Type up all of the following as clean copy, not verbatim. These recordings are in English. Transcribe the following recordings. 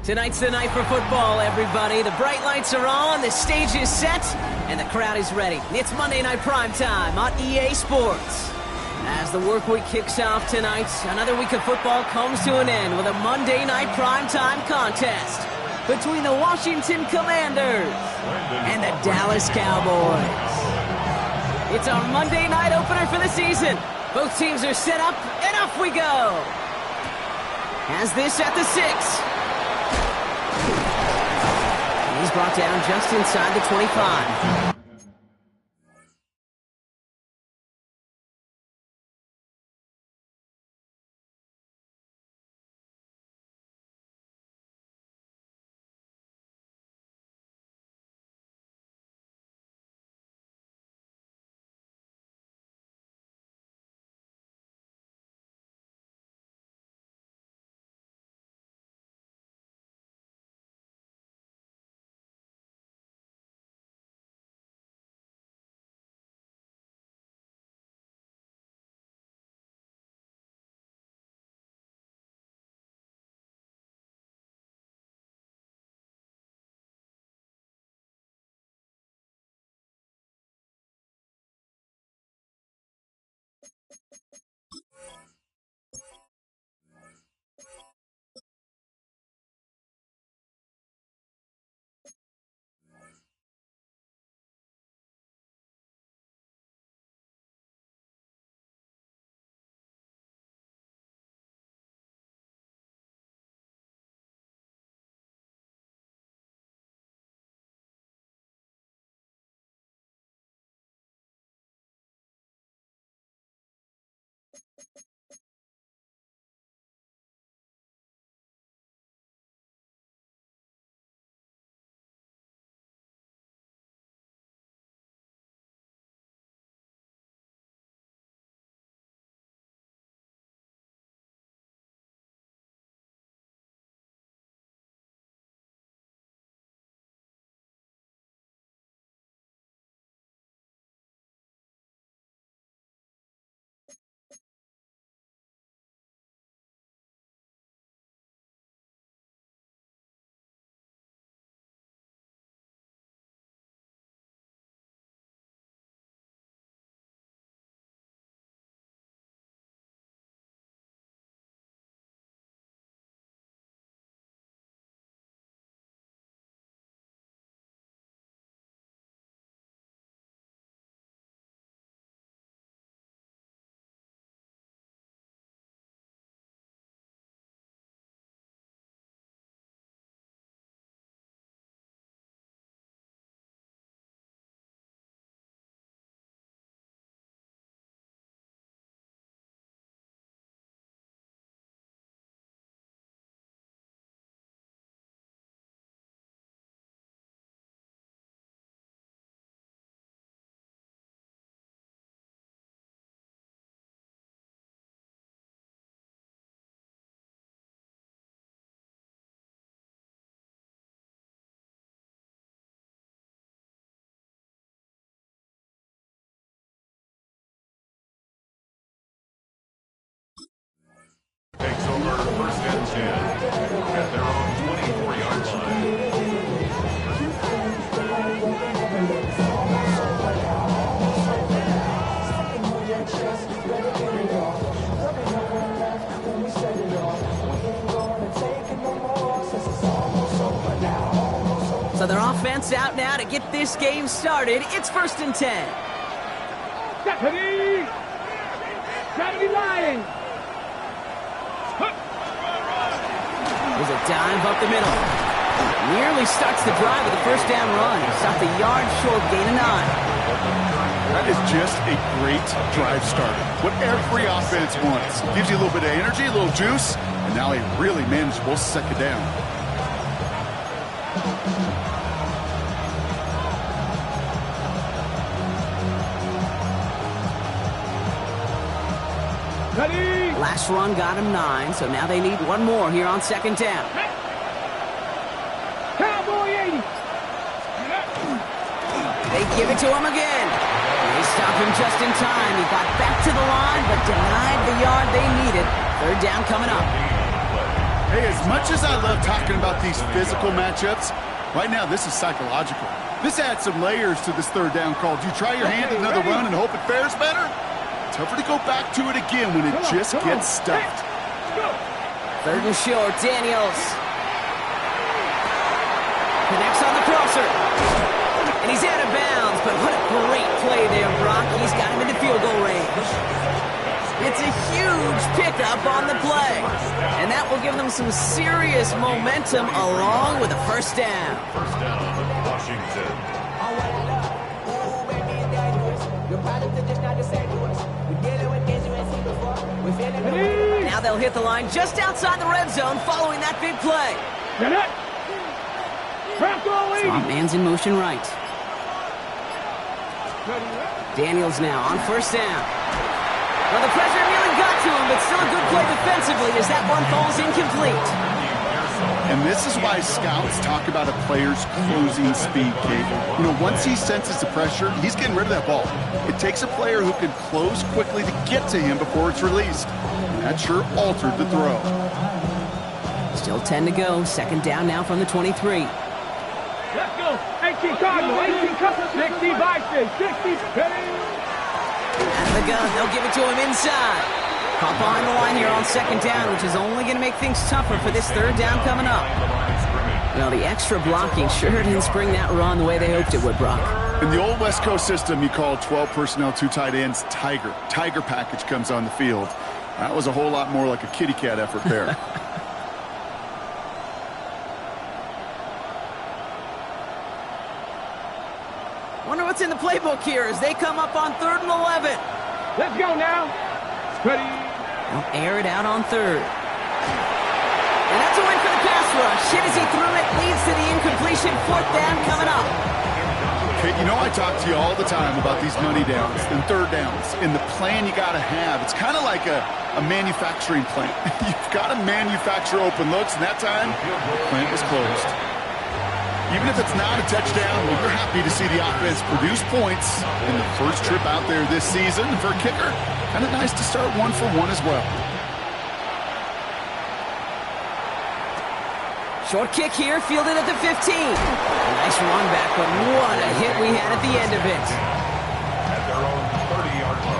Tonight's the night for football, everybody. The bright lights are on, the stage is set, and the crowd is ready. It's Monday Night Primetime on EA Sports. As the work week kicks off tonight, another week of football comes to an end with a Monday Night Primetime contest between the Washington Commanders and the Dallas Cowboys. It's our Monday night opener for the season. Both teams are set up, and off we go. Has this at the 6. He's brought down just inside the 25. Takes over first and 10 at their own 24-yard line. So their offense out now to get this game started. It's first and 10. Deputy! Deputy Lion! There's a dive up the middle. Nearly starts the drive with a first down run. Stopped the yard short, gain of 9. That is just a great drive starter. What every offense wants. Gives you a little bit of energy, a little juice, and now a really manageable second down. Ready! Last run got him 9, so now they need one more here on second down. Cowboy 80! They give it to him again. They stop him just in time. He got back to the line, but denied the yard they needed. Third down coming up. Hey, as much as I love talking about these physical matchups, right now this is psychological. This adds some layers to this third down call. Do you try your hand at another run and hope it fares better? Tougher to go back to it again when it just gets stuffed. Third and short, Daniels. Connects on the crosser. And he's out of bounds, but what a great play there, Brock. He's got him into field goal range. It's a huge pickup on the play. And that will give them some serious momentum along with a first down. First down, Washington. Now they'll hit the line just outside the red zone following that big play. Swamp man's in motion right. Daniels now on first down. Well, the pressure nearly got to him, but still a good play defensively as that one falls incomplete. And this is why scouts talk about a player's closing speed, Kate. You know, once he senses the pressure, he's getting rid of that ball. It takes a player who can close quickly to get to him before it's released. And that sure altered the throw. Still 10 to go. Second down now from the 23. Let's go. 18 Cardinal, 18 Custom, 60 Bison, 60 Penny. Out of the gun, they'll give it to him inside. Caught behind the line here on second down, which is only going to make things tougher for this third down coming up. Well, the extra blocking sure didn't spring that run the way they hoped it would, Brock. In the old West Coast system, you call 12 personnel, 2 tight ends, Tiger. Tiger package comes on the field. That was a whole lot more like a kitty cat effort there. Wonder what's in the playbook here as they come up on 3rd and 11. Let's go now. Ready. They'll air it out on 3rd. And that's a win for the pass rush. Hit as he threw it, leads to the incompletion. 4th down coming up. Okay, you know I talk to you all the time about these money downs and third downs and the plan you got to have. It's kind of like a manufacturing plant. You've got to manufacture open looks, and that time, the plant was closed. Even if it's not a touchdown, well, you're happy to see the offense produce points in the first trip out there this season. And for a kicker, kind of nice to start 1 for 1 as well. Short kick here, fielded at the 15. Nice run back, but what a hit we had at the end of it. At their own 30-yard line.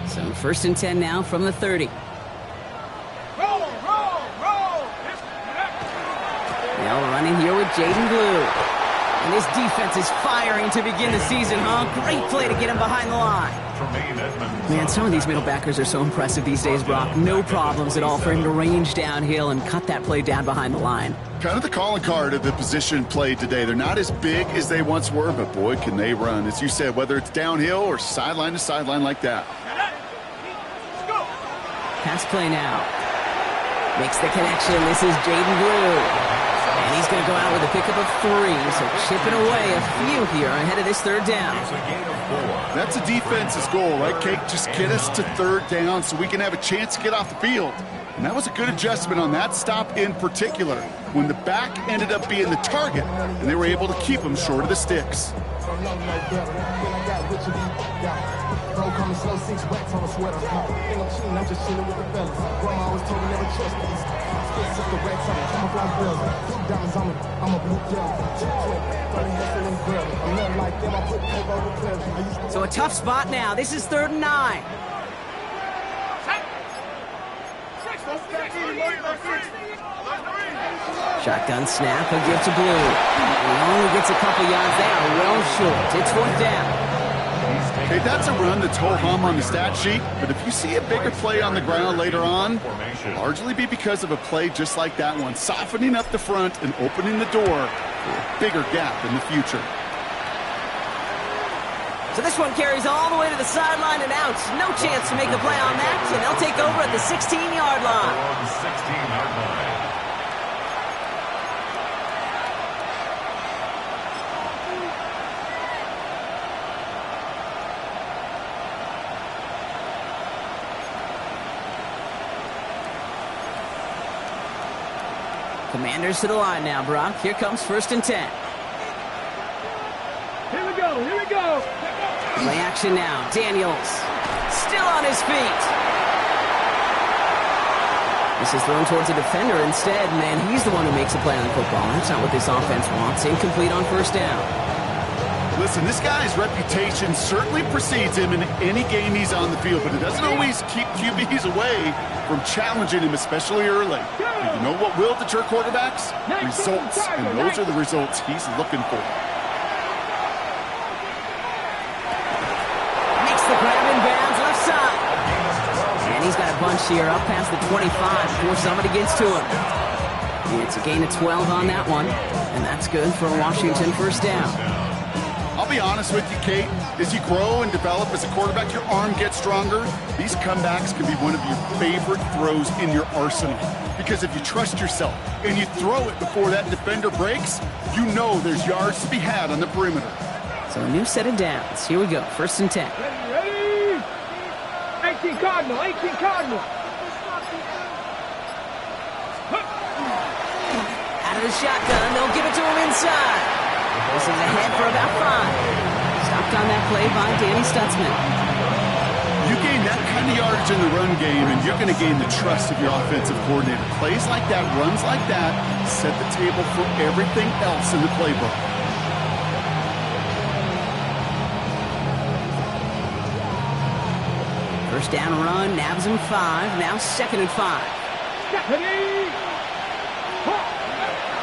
So 1st and 10 now from the 30. Now running here with Jaden Blue. And this defense is firing to begin the season, huh? Great play to get him behind the line. Man, some of these middle backers are so impressive these days, Brock. No problems at all for him to range downhill and cut that play down behind the line. Kind of the calling card of the position played today. They're not as big as they once were, but boy, can they run. As you said, whether it's downhill or sideline to sideline like that. Pass play now. Makes the connection. This is Jaden Blue. And he's going to go out with a pickup of 3, so chipping away a few here ahead of this 3rd down. That's a defense's goal, right, Kate? Just get us to 3rd down so we can have a chance to get off the field. And that was a good adjustment on that stop in particular, when the back ended up being the target, and they were able to keep him short of the sticks. Don't come in slow 6 racks on a sweater. Think I'm cheating, I'm just chilling with the fellas. Grandma always told me never trust these. Spit 6 racks on me, camouflage bells. Blue diamonds on me, I'm a blue gel. Chip flip, 30 hustling girl. I'm nothing like them, I put paper over pleasure. So a tough spot now. This is 3rd and 9. Shotgun snap, a give to Blue. And he only gets a couple yards there, well short. It's 4th down. Okay, that's a run that's ho-hum on the stat sheet, but if you see a bigger play on the ground later on, it'll largely be because of a play just like that one, softening up the front and opening the door for a bigger gap in the future. So this one carries all the way to the sideline and out. No chance to make a play on that, and they'll take over at the 16-yard line. 16-yard line. Commanders to the line now, Brock. Here comes 1st and 10. Here we go, here we go. Play action now. Daniels still on his feet. This is thrown towards a defender instead, man. He's the one who makes a play on the football. That's not what this offense wants. Incomplete on 1st down. Listen, this guy's reputation certainly precedes him in any game he's on the field, but it doesn't always keep QBs away from challenging him, especially early. And you know what will deter quarterbacks? Results, and those are the results he's looking for. Makes the grab in bounds, left side. And he's got a bunch here up past the 25 before somebody gets to him. And it's a gain of 12 on that one, and that's good for Washington 1st down. I'll be honest with you, Kate. As you grow and develop as a quarterback, your arm gets stronger. These comebacks can be one of your favorite throws in your arsenal. Because if you trust yourself and you throw it before that defender breaks, you know there's yards to be had on the perimeter. So a new set of downs. Here we go. 1st and 10. Ready? 18 Cardinal, 18 Cardinal. Out of the shotgun. They'll give it to him inside. This is ahead for about 5. Stopped on that play by Danny Stutzman. You gain that kind of yardage in the run game, and you're going to gain the trust of your offensive coordinator. Plays like that, runs like that, set the table for everything else in the playbook. First down run, nabs him 5. Now 2nd and 5.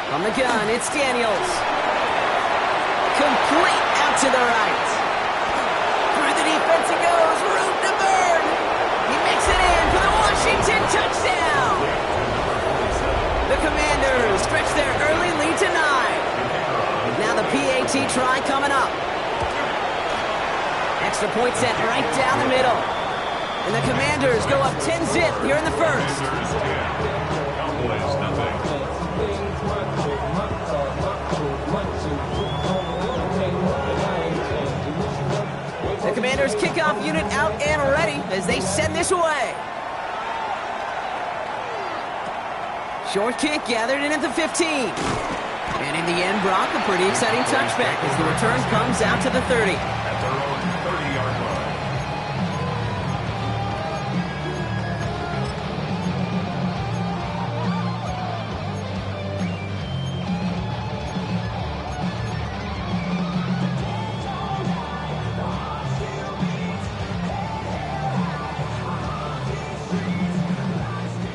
From the gun, it's Daniels. Complete out to the right. Through the defense it goes. Room to burn. He makes it in for the Washington touchdown. The Commanders stretch their early lead to 9. Now the PAT try coming up. Extra point set right down the middle. And the Commanders go up 10-zip here in the 1st. Cowboys, nothing. The Commanders' kickoff unit out and ready as they send this away. Short kick gathered in at the 15. And in the end, Brock, a pretty exciting touchback as the return comes out to the 30. At their own 30-yard line.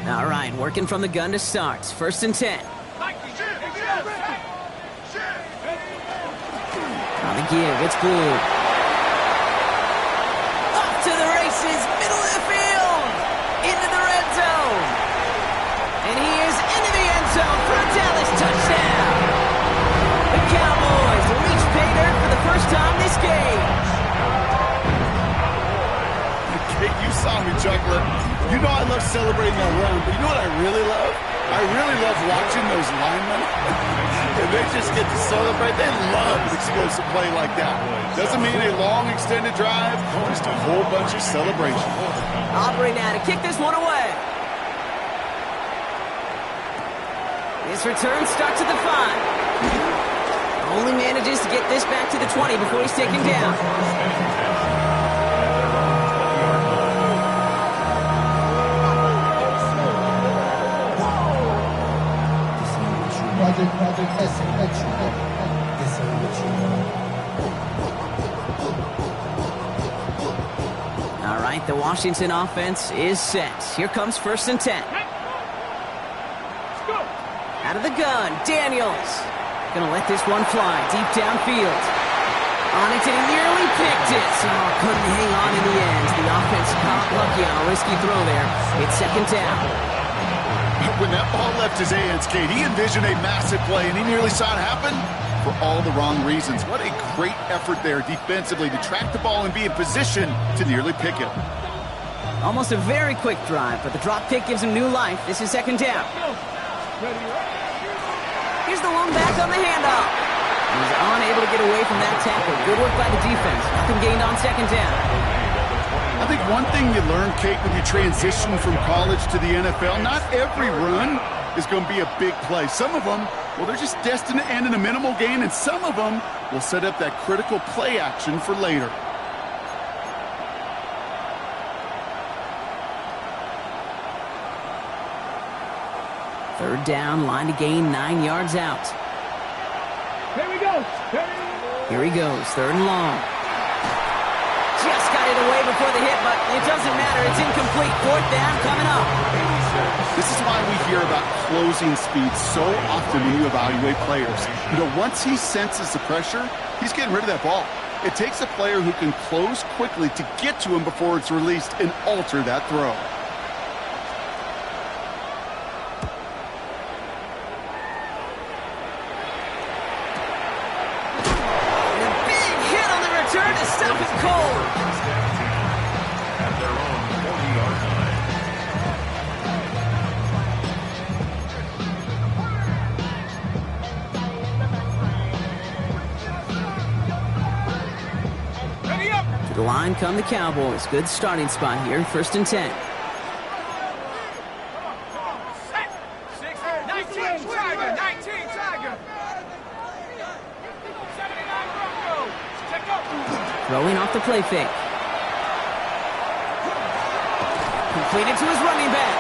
All right, working from the gun to start. 1st and 10. On the give, it's Blue. Off to the races, middle of the field, into the red zone. And he is into the end zone for a Dallas touchdown. The Cowboys reach pay dirt for the first time this game. Kate, you saw me juggling. You know I love celebrating that run, but you know what I really love? I really love watching those linemen. And they just get to celebrate. They love an explosive play like that. Doesn't mean a long extended drive, just a whole bunch of celebration. Aubrey now to kick this one away. His return starts at the 5. Only manages to get this back to the 20 before he's taken down. All right, the Washington offense is set. Here comes 1st and 10. Out of the gun, Daniels. Gonna let this one fly deep downfield. On it, and he nearly picked it. Oh, couldn't hang on in the end. The offense got lucky on a risky throw there. It's 2nd down. When that ball left his hands, Kate, he envisioned a massive play, and he nearly saw it happen for all the wrong reasons. What a great effort there defensively to track the ball and be in position to nearly pick it. Almost a very quick drive, but the drop pick gives him new life. This is 2nd down. Here's the one back on the handoff. He's unable to get away from that tackle. Good work by the defense. Nothing gained on 2nd down. I think one thing you learn, Kate, when you transition from college to the NFL, not every run is going to be a big play. Some of them, well, they're just destined to end in a minimal gain, and some of them will set up that critical play action for later. Third down, line to gain 9 yards out. Here we go. Here he goes, third and long. Just got it away before the hit, but it doesn't matter. It's incomplete. Fourth down coming up. This is why we hear about closing speed so often when you evaluate players. You know, once he senses the pressure, he's getting rid of that ball. It takes a player who can close quickly to get to him before it's released and alter that throw. The line come the Cowboys. Good starting spot here. 1st and 10. 19 Tiger. 79 Broncos. Check up. Throwing off the play fake. Completed to his running back.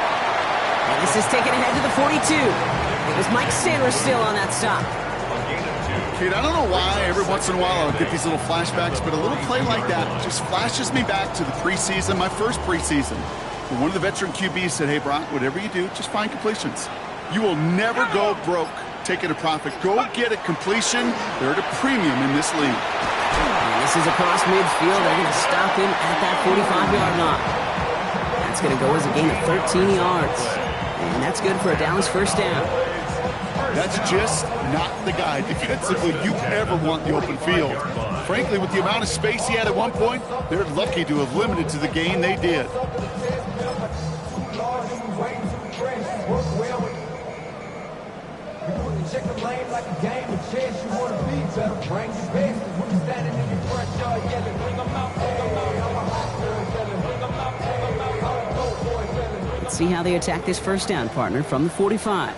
And this is taken ahead to the 42. It was Mike Sanders still on that stop. Kate, I don't know why every once in a while I'll get these little flashbacks, but a little play like that just flashes me back to the preseason, my first preseason. When one of the veteran QBs said, hey, Brock, whatever you do, just find completions. You will never go broke taking a profit. Go get a completion. They're at a premium in this league. And this is across midfield. They're going to stop him at that 45-yard line. That's going to go as a gain of 13 yards. And that's good for a Dallas first down. That's just not the guy defensively you ever want the open field. Frankly, with the amount of space he had at one point, they're lucky to have limited to the gain they did. Let's see how they attack this first down, partner, from the 45.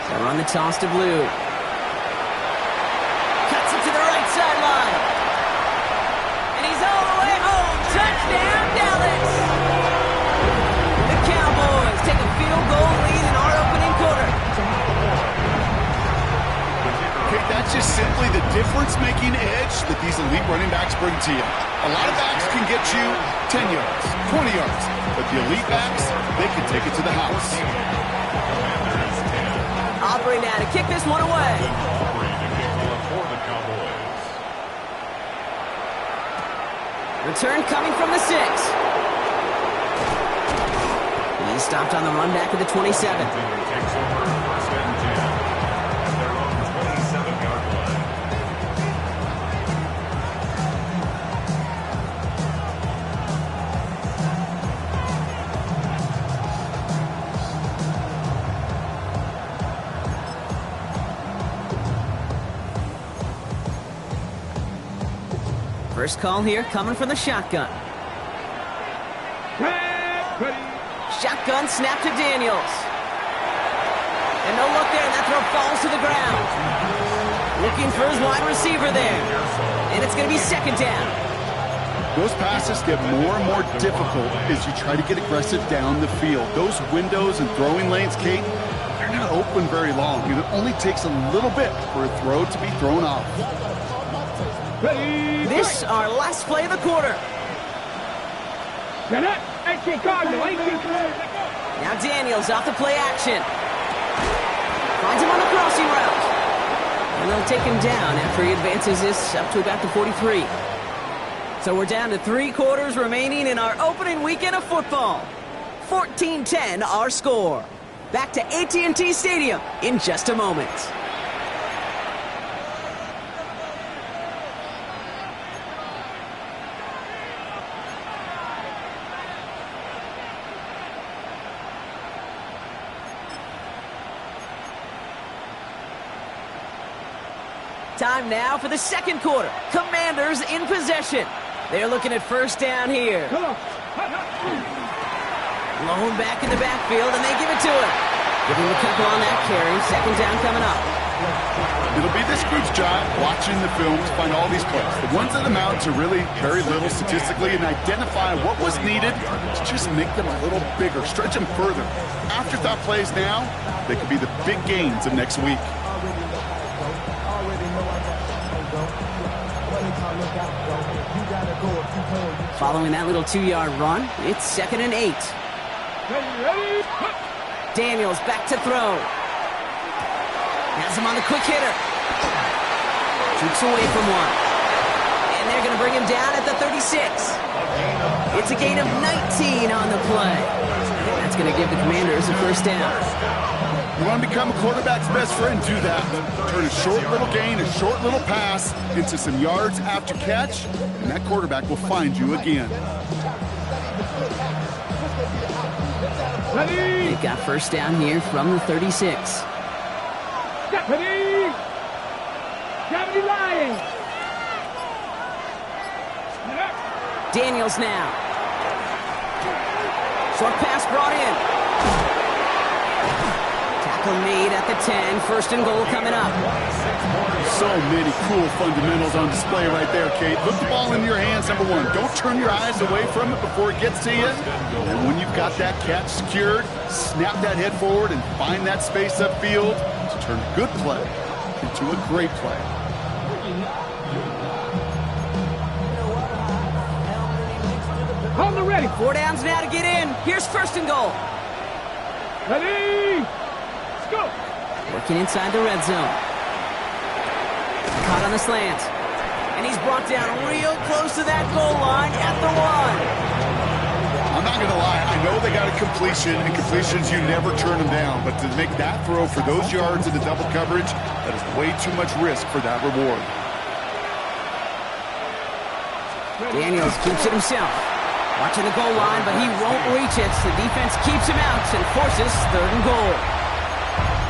They're on the toss to Blue. Cuts it to the right sideline. And he's all the way home. Touchdown, Dallas. The Cowboys take a field goal lead in our opening quarter. Okay, that's just simply the difference-making edge that these elite running backs bring to you. A lot of backs can get you 10 yards, 20 yards, but the elite backs, they can take it to the house. Aubrey now to kick this one away. Return coming from the 6. He's stopped on the run back at the 27. First call here coming from the shotgun. Shotgun snap to Daniels. And no look there, and that throw falls to the ground. Looking for his wide receiver there. And it's going to be second down. Those passes get more and more difficult as you try to get aggressive down the field. Those windows and throwing lanes, Kate, they're not open very long. It only takes a little bit for a throw to be thrown off. This our last play of the quarter. Now Daniels off the play action. Finds him on the crossing route. And they'll take him down after he advances this up to about the 43. So we're down to 3 quarters remaining in our opening weekend of football. 14-10 our score. Back to AT&T Stadium in just a moment. Time now for the second quarter. Commanders in possession. They're looking at first down here. Blown back in the backfield, and they give it to him. Give him a couple on that carry. Second down coming up. It'll be this group's job watching the film to find all these plays. The ones that amount to really very little statistically and identify what was needed to just make them a little bigger, stretch them further. Afterthought plays now, they could be the big gains of next week. Following that little 2-yard run, it's 2nd and 8. Daniels back to throw. Has him on the quick hitter. Shoots away from one. And they're going to bring him down at the 36. It's a gain of 19 on the play. And that's going to give the Commanders a first down. You want to become a quarterback's best friend? Do that. Turn a short little gain, a short little pass into some yards after catch, and that quarterback will find you again. They've got first down here from the 36. Deputy! Deputy Lying! Daniels now. Short pass brought in. Tackle made at the 10. First and goal coming up. So many cool fundamentals on display right there, Kate. Put the ball in your hands, number one. Don't turn your eyes away from it before it gets to you. And when you've got that catch secured, snap that head forward and find that space upfield to turn a good play into a great play. On the ready. 4 downs now to get in. Here's first and goal. Ready. Let's go. Working inside the red zone. Caught on the slant. And he's brought down real close to that goal line at the 1. I'm not going to lie. I know they got a completion, and completions, you never turn them down. But to make that throw for those yards in the double coverage, that is way too much risk for that reward. Daniels keeps it himself. Watching the goal line, but he won't reach it. The defense keeps him out and forces third and goal.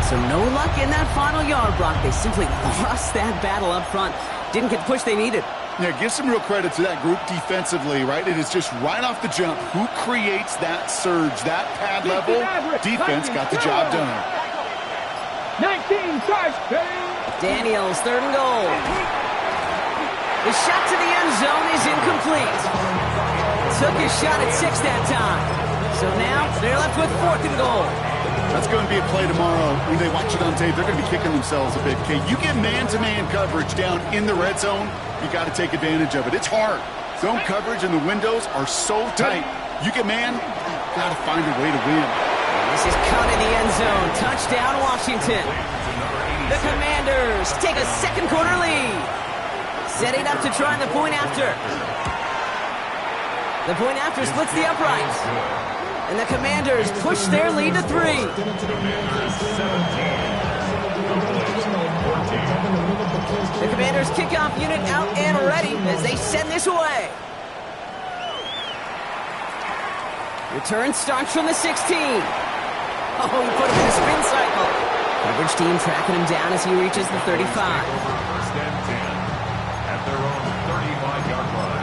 So no luck in that final yard block. They simply lost that battle up front. Didn't get the push they needed. Yeah, give some real credit to that group defensively, right? It is just right off the jump. Who creates that surge, that pad level? Defense got the job done. 19 charge. Daniels, third and goal. The shot to the end zone is incomplete. Took his shot at 6 that time. So now they're left with 4th and goal. That's going to be a play tomorrow. When they watch it on tape, they're going to be kicking themselves a bit. Okay, you get man-to-man coverage down in the red zone, you got to take advantage of it. It's hard. Zone coverage and the windows are so tight. You get man, you got to find a way to win. And this is caught in the end zone. Touchdown, Washington. The Commanders take a second quarter lead. Setting up to try the point after. The point after splits the uprights. And the Commanders push their lead to 3. The Commanders kickoff unit out and ready as they send this away. Return starts from the 16. Oh, he put him in a spin cycle. Coverage team tracking him down as he reaches the 35. First and 10 at their own 35-yard line.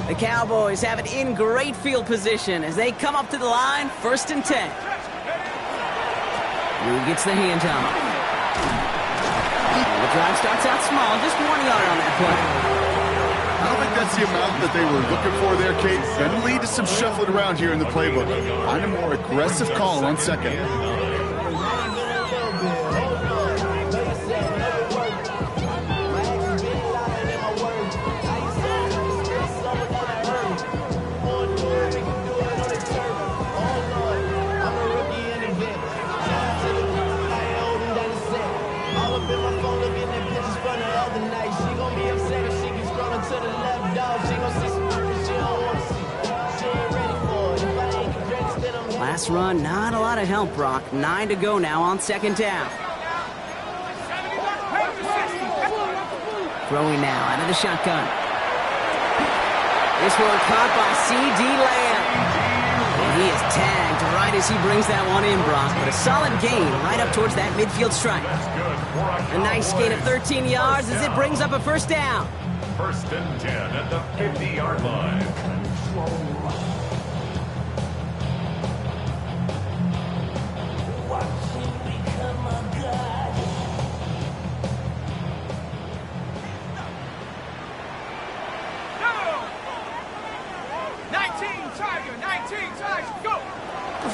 The Cowboys have it in great field position as they come up to the line, 1st and 10. Who gets the handoff? The drive starts out small, just 1 yard on that play. I don't think that's the amount that they were looking for there, Kate. Going to lead to some shuffling around here in the playbook. Find a more aggressive call on second. Last run, not a lot of help, Brock. 9 to go now on second down. Throwing now out of the shotgun. This one caught by C.D. Lamb. And he is tagged right as he brings that one in, Brock. But a solid gain right up towards that midfield stripe. A nice gain of 13 yards as it brings up a first down. First and 10 at the 50-yard line.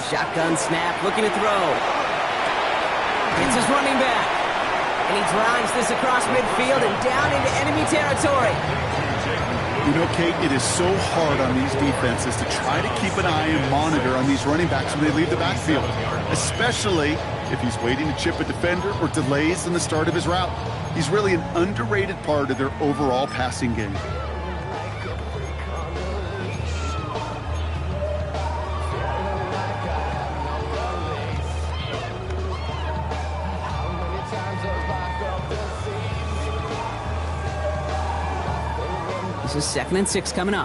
Shotgun snap, looking to throw. It's his running back. And he drives this across midfield and down into enemy territory. You know, Kate, it is so hard on these defenses to try to keep an eye and monitor on these running backs when they leave the backfield, especially if he's waiting to chip a defender or delays in the start of his route. He's really an underrated part of their overall passing game. This is 2nd and 6 coming up.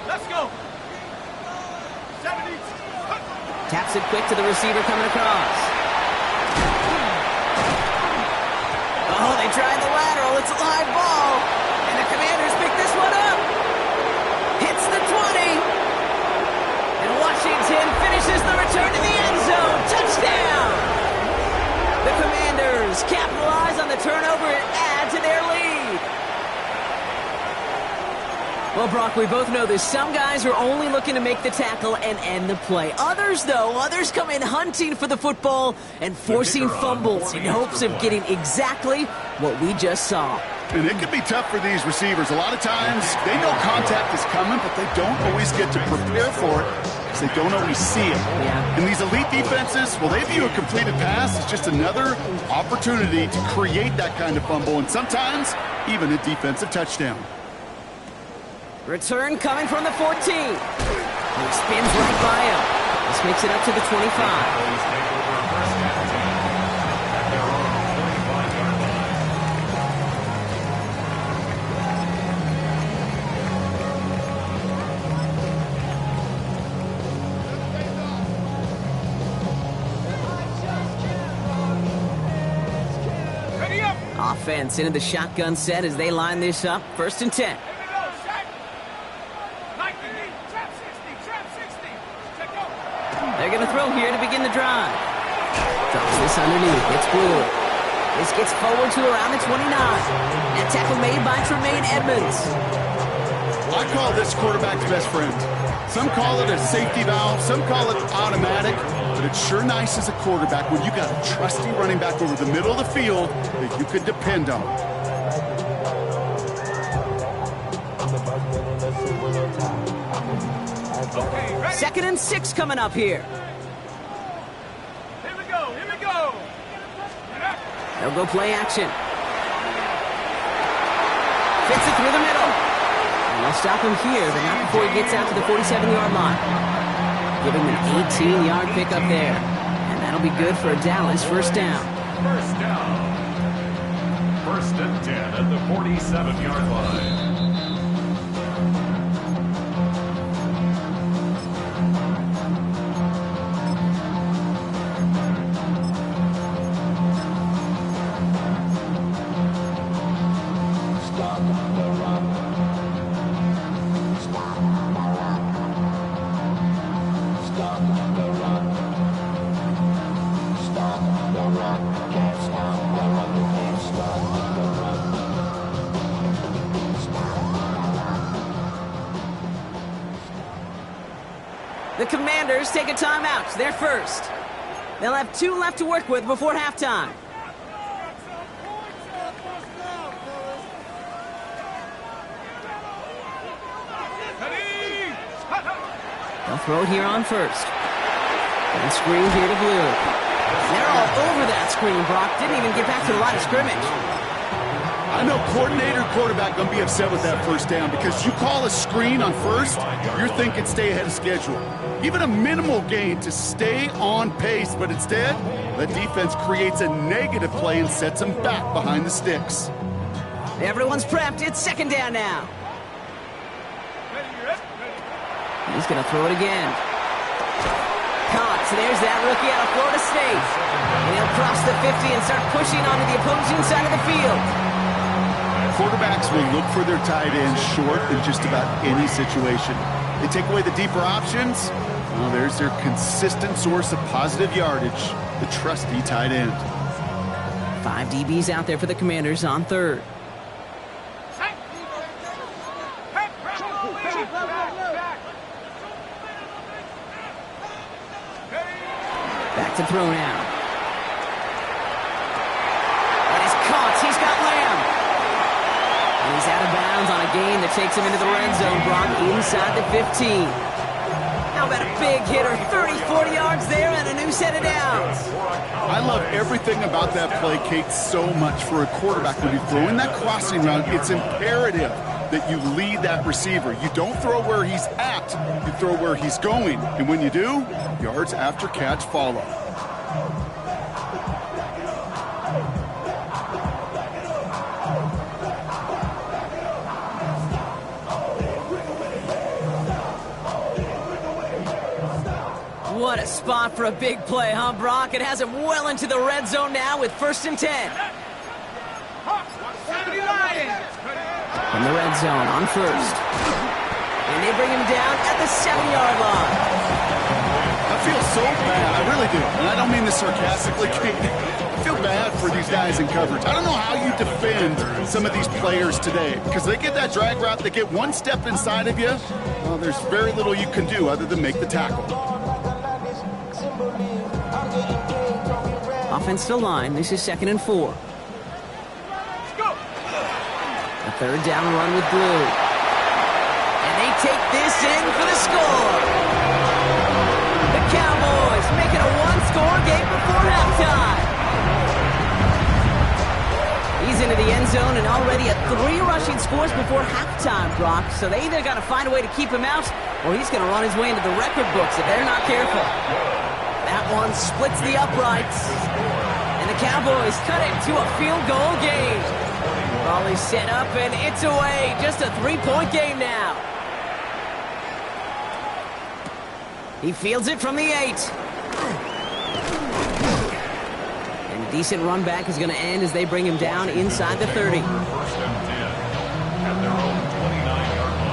Let's go. 70. Taps it quick to the receiver coming across. Oh, they tried the lateral. It's a live ball. And the Commanders pick this one up. Hits the 20. And Washington finishes the return to the end zone. Touchdown. The Commanders capitalize on the turnover and add to their lead. Well, Brock, we both know this. Some guys are only looking to make the tackle and end the play. Others, though, come in hunting for the football and forcing fumbles in hopes of getting exactly what we just saw. And it can be tough for these receivers. A lot of times, they know contact is coming, but they don't always get to prepare for it because they don't always see it. Yeah. And these elite defenses, well, they view a completed pass as just another opportunity to create that kind of fumble, and sometimes even a defensive touchdown. Return coming from the 14. And he spins right by him. This makes it up to the 25. Please take over first and 10 at their own 45-yard line. Ready up. Offense into the shotgun set as they line this up. 1st and 10. They're going to throw here to begin the drive. Drops this underneath. It's Blue. This gets forward to around the 29. And tackle made by Tremaine Edmonds. I call this quarterback's best friend. Some call it a safety valve, some call it automatic, but it's sure nice as a quarterback when you got a trusty running back over the middle of the field that you could depend on. Okay, 2nd and 6 coming up here. Here we go. They'll go play action. Fits it through the middle. And they'll stop him here, but not before he gets out to the 47-yard line. Give him an 18-yard pickup there. And that'll be good for a Dallas first down. First down. 1st and 10 at the 47-yard line. The Commanders take a timeout. They're first. They'll have 2 left to work with before halftime. They'll throw it here on first. And screen here to Blue. They're all over that screen, Brock. Didn't even get back to the line of scrimmage. I know coordinator quarterback going to be upset with that first down because you call a screen on first, you're thinking stay ahead of schedule. Even a minimal gain to stay on pace, but instead, the defense creates a negative play and sets them back behind the sticks. Everyone's prepped. It's 2nd down now. He's going to throw it again. Caught. There's that rookie out of Florida State. And he'll cross the 50 and start pushing onto the opposing side of the field. Quarterbacks will look for their tight ends short in just about any situation. They take away the deeper options. Well, there's their consistent source of positive yardage, the trusty tight end. 5 DBs out there for the Commanders on third. Back to throw now. And he's caught. He's got Lamb. And he's out of bounds on a gain that takes him into the red zone. Brock inside the 15. How about a big hitter? 30, 40 yards there and a new set of downs. I love everything about that play, Kate, so much for a quarterback. When you're throwing that crossing route, it's imperative that you lead that receiver. You don't throw where he's at, you throw where he's going. And when you do, yards after catch follow. What a spot for a big play, huh, Brock? It has him well into the red zone now with 1st and 10. From the red zone on 1st. And they bring him down at the 7-yard line. I feel so bad. I really do. And I don't mean this sarcastically, Kate. I feel bad for these guys in coverage. I don't know how you defend some of these players today, because they get that drag route, they get one step inside of you. Well, there's very little you can do other than make the tackle. Offense to line. This is 2nd and 4. A 3rd down run with Blue. And they take this in for the score. The Cowboys make it a 1-score game before halftime. He's into the end zone and already at 3 rushing scores before halftime, Brock. So they either got to find a way to keep him out, or he's going to run his way into the record books if they're not careful. That one splits the uprights. And the Cowboys cut it to a field goal game. Ball is set up and it's away. Just a 3-point game now. He fields it from the 8. And a decent run back is going to end as they bring him down inside the 30. 1st and 10 at their own 29-yard line.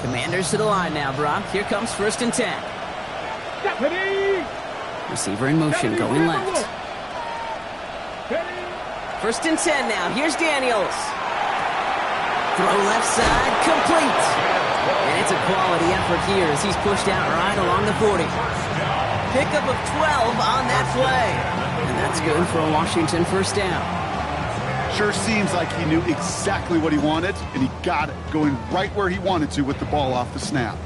Commanders to the line now, Brock. Here comes 1st and 10. Deputy! Receiver in motion, going left. 1st and 10 now. Here's Daniels. Throw left side, complete. And it's a quality effort here as he's pushed out right along the 40. Pickup of 12 on that play. And that's good for a Washington 1st down. Sure seems like he knew exactly what he wanted, and he got it, going right where he wanted to with the ball off the snap.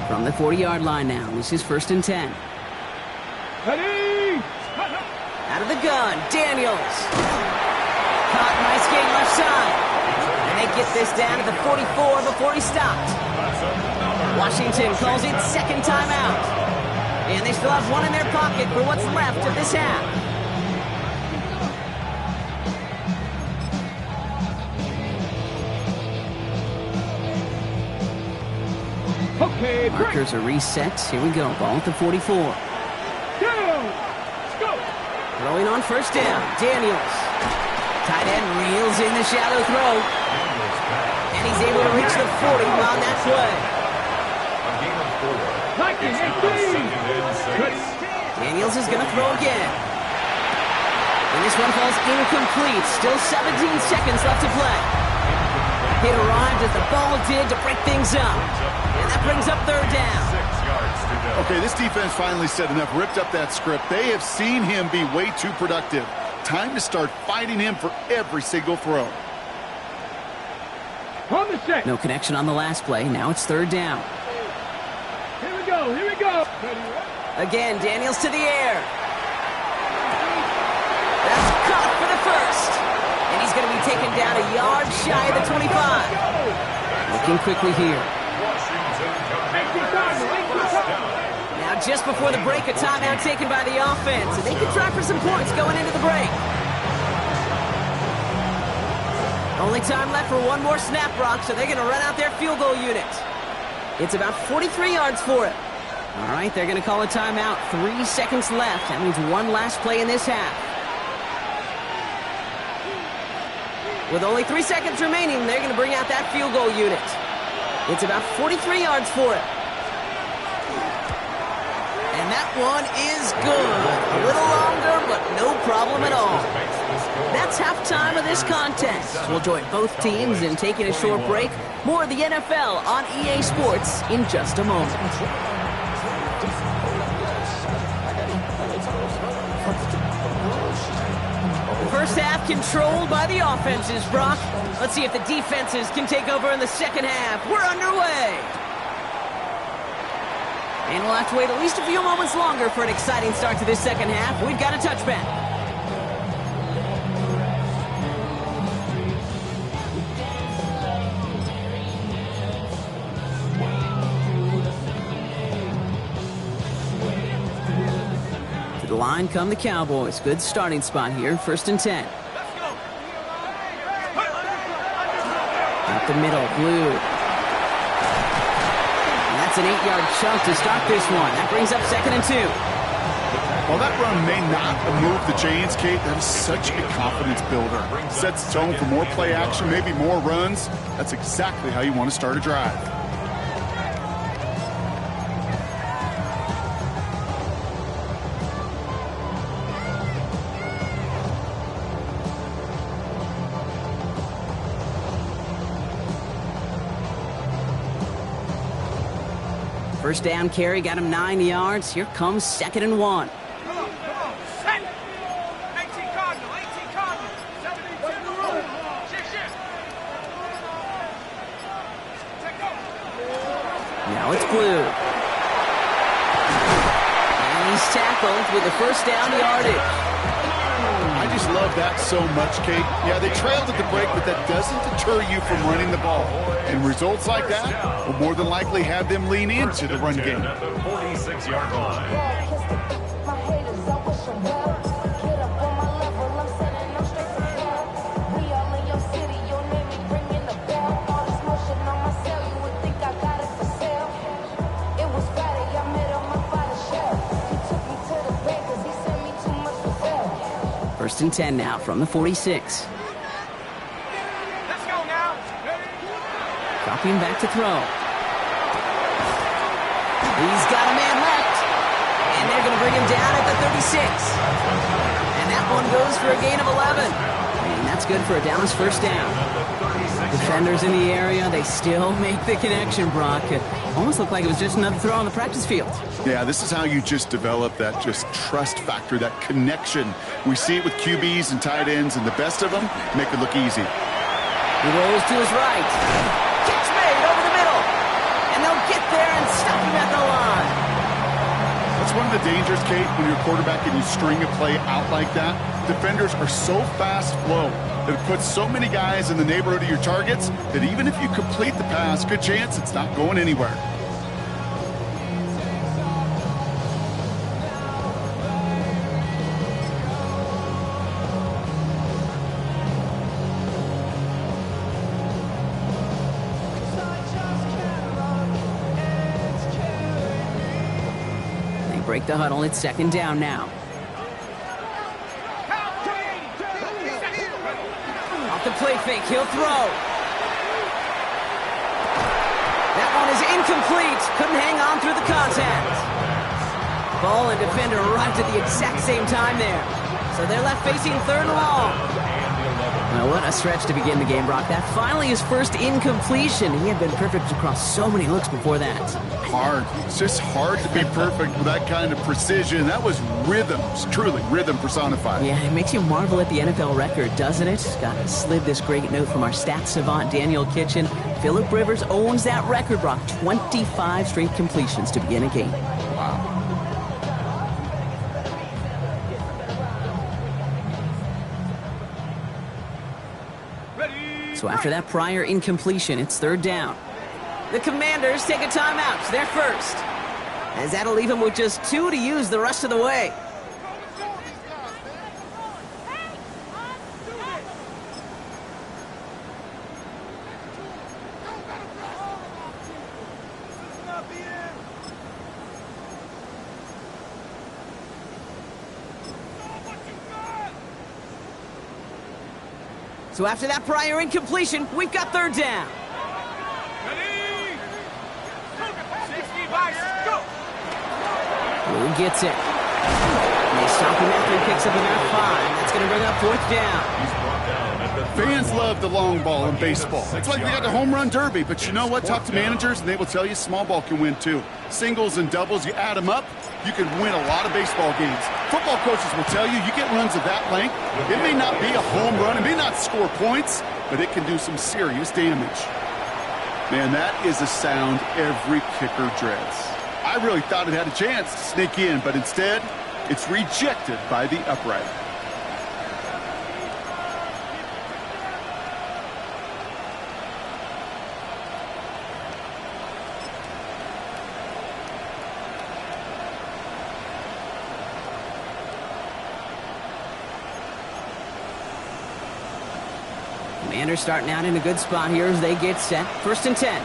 From the 40-yard line now, this is 1st and 10. Ready! Out of the gun, Daniels. Caught, nice gain left side. And they get this down to the 44 before he stopped. Washington calls it 2nd timeout. And they still have one in their pocket for what's left of this half. Okay, Markers are reset. Here we go. Ball at the 44. Go! Throwing on 1st down. Daniels. Tight end reels in the shallow throw. And he's able to reach the 40 on that play. Daniels is going to throw again. And this one falls incomplete. Still 17 seconds left to play. It arrived as the ball did to break things up. And that brings up 3rd down. 6 yards to go. Okay, this defense finally said enough, ripped up that script. They have seen him be way too productive. Time to start fighting him for every single throw. On the set. No connection on the last play. Now it's 3rd down. Here we go, here we go. Again, Daniels to the air. That's caught 25. Looking quickly here. Now just before the break, a timeout taken by the offense. And they can try for some points going into the break. Only time left for one more snap, Brock, so they're going to run out their field goal unit. It's about 43 yards for it. All right, they're going to call a timeout. 3 seconds left. That means one last play in this half. With only 3 seconds remaining, they're going to bring out that field goal unit. It's about 43 yards for it. And that one is good. A little longer, but no problem at all. That's halftime of this contest. We'll join both teams in taking a short break. More of the NFL on EA Sports in just a moment. First half controlled by the offenses, Brock. Let's see if the defenses can take over in the second half. We're underway. And we'll have to wait at least a few moments longer for an exciting start to this second half. We've got a touchback. To the line come the Cowboys. Good starting spot here. 1st and 10. Up the middle, Blue. An 8-yard chunk to start this one. That brings up 2nd and 2. While that run may not move the chains, Kate, that is such a confidence builder. Sets the tone for more play action, maybe more runs. That's exactly how you want to start a drive. First down carry got him 9 yards. Here comes 2nd and 1. Now it's Blue. And he's tackled with the first down yardage. I just love that so much, Kate. Yeah, they trailed at the break, but that doesn't deter you from running the ball. And results like that will more than likely have them lean into the run game. At the 46-yard line. First and 10 now from the 46. Let's go now. Dropping back to throw. He's got a man left. And they're going to bring him down at the 36. And that one goes for a gain of 11. And that's good for a Dallas first down. Defenders in the area, they still make the connection, Brock. It almost looked like it was just another throw on the practice field. Yeah, this is how you just develop that just trust factor, that connection. We see it with QBs and tight ends, and the best of them make it look easy. He rolls to his right. Catch made over the middle. And they'll get there and stop him at the line. That's one of the dangers, Kate, when you're a quarterback and you string a play out like that. Defenders are so fast flow that it puts so many guys in the neighborhood of your targets that even if you complete the pass, good chance it's not going anywhere. They break the huddle. It's 2nd down now. The play fake, he'll throw. That one is incomplete. Couldn't hang on through the contact. Ball and defender arrived at the exact same time there. So they're left facing 3rd and long. Well, what a stretch to begin the game, Brock. That finally his first incompletion. He had been perfect across so many looks before that. Hard. It's just hard to be perfect with that kind of precision. That was rhythm. It's truly rhythm personified. Yeah, it makes you marvel at the NFL record, doesn't it? Got to slid this great note from our stats savant, Daniel Kitchen. Phillip Rivers owns that record, Brock. 25 straight completions to begin a game. Wow. So after that prior incompletion, it's third down. The Commanders take a timeout. It's their first. As that'll leave them with just 2 to use the rest of the way. So after that prior incompletion, we've got third down. Ready? 60 by go. Blue gets it. And they stop him after he picks up about 5. That's going to bring up fourth down. He's brought down at the Fans love the long ball in baseball. It's like they got the home run derby, but you know what? Talk to managers, and they will tell you small ball can win too. Singles and doubles, you add them up, you can win a lot of baseball games. Football coaches will tell you get runs of that length. It may not be a home run, it may not score points, but it can do some serious damage. Man, that is a sound every kicker dreads. I really thought it had a chance to sneak in, but instead, it's rejected by the upright. Commanders starting out in a good spot here as they get set. First and 10.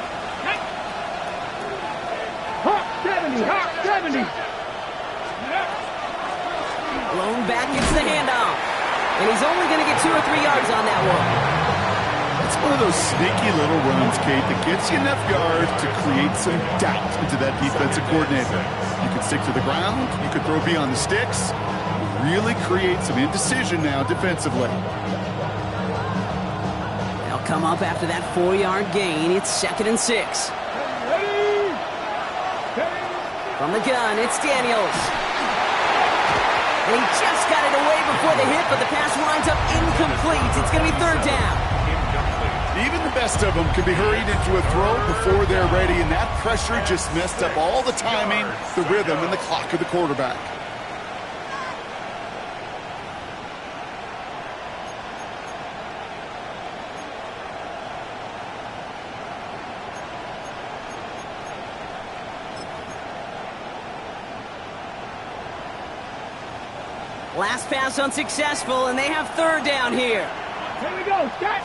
Hawk 70, Hawk 70. Blown back gets the handoff. And he's only going to get 2 or 3 yards on that one. It's one of those sneaky little runs, Kate, that gets you enough yards to create some doubt into that defensive coordinator. You can stick to the ground, you could throw beyond the sticks, really create some indecision now defensively. They'll come up after that 4-yard gain. It's second and 6. From the gun, it's Daniels. And he just got it away before the hit, but the pass winds up incomplete. It's going to be third down. Even the best of them can be hurried into a throw before they're ready, and that pressure just messed up all the timing, the rhythm, and the clock of the quarterback. Last pass unsuccessful, and they have third down here. Here we go, Scott.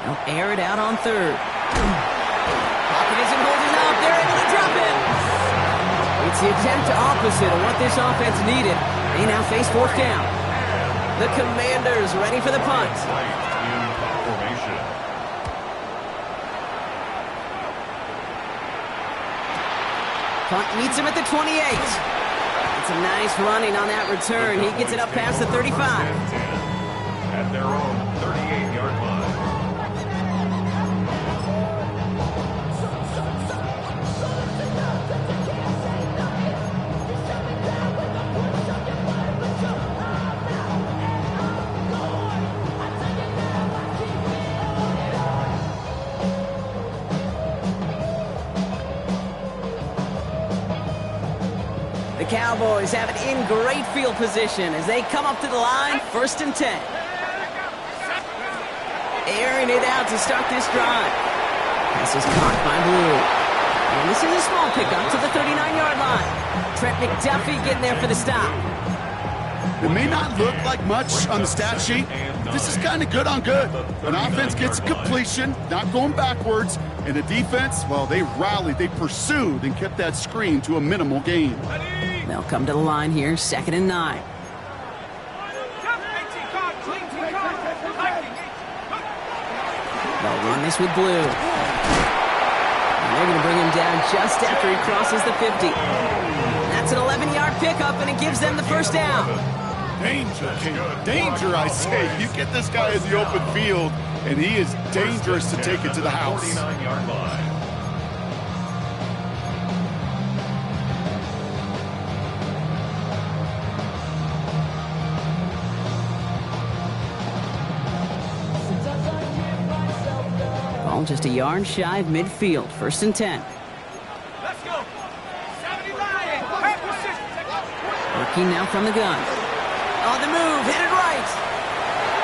They'll air it out on third. Pocket isn't holding up. They're able to drop it. It's the attempt opposite of what this offense needed. They now face fourth down. The Commanders ready for the punt. in formation. Punt meets him at the 28. It's a nice running on that return. He gets it up past the 35. At their own 38-yard line. The Cowboys have it in great field position as they come up to the line, first and 10. Airing it out to start this drive. This is caught by Blue. And this is a small pickup to the 39-yard line. Trent McDuffie getting there for the stop. It may not look like much on the stat sheet. This is kind of good on good. An offense gets completion, not going backwards, and the defense, well, they rallied, they pursued, and kept that screen to a minimal gain. They'll come to the line here, second and 9. They'll run this with Blue. And they're going to bring him down just after he crosses the 50. That's an 11-yard pickup, and it gives them the first down. Danger, King. Danger, I say. You get this guy in the open field, and he is dangerous to take it to the house. 49-yard line. Ball just a yard shy of midfield, first and 10. Let's go. 79. Working now from the gun. On the move, hit it right.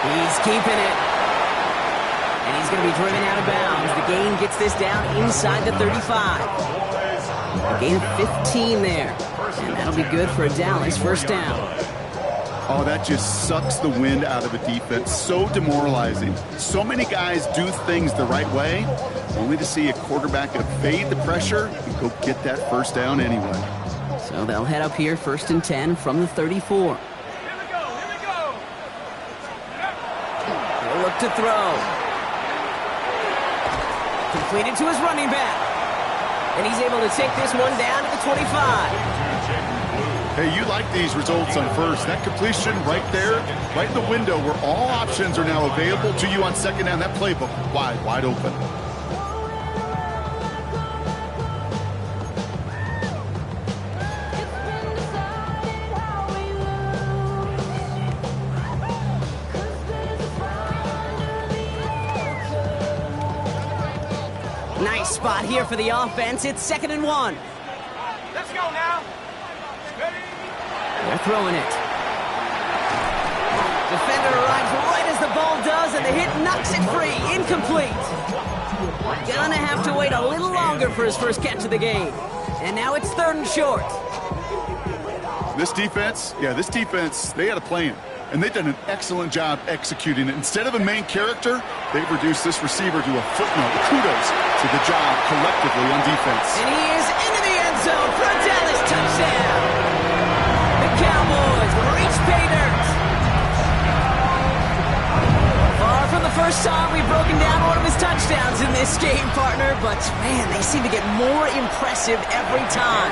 He's keeping it. And he's going to be driven out of bounds. The gain gets this down inside the 35. A gain of 15 there. And that'll be good for a Dallas first down. Oh, that just sucks the wind out of a defense. So demoralizing. So many guys do things the right way, only to see a quarterback evade the pressure and go get that first down anyway. So they'll head up here, 1st and 10 from the 34. Here we go. He'll look to throw. Completed to his running back. And he's able to take this one down to the 25. Hey, you like these results on first. That completion right there, right in the window where all options are now available to you on second down. That playbook wide open. Nice spot here for the offense. It's 2nd and 1. Let's go now. They're throwing it. Defender arrives right as the ball does, and the hit knocks it free. Incomplete. Gonna have to wait a little longer for his first catch of the game. And now it's 3rd and short. This defense, they had a plan. And they've done an excellent job executing it. Instead of a main character, they've reduced this receiver to a footnote. Kudos to the job collectively on defense. And he is into the end zone for a Dallas touchdown. The Cowboys reach pay dirt. Far from the first time we've broken down one of his touchdowns in this game, partner. But, man, they seem to get more impressive every time.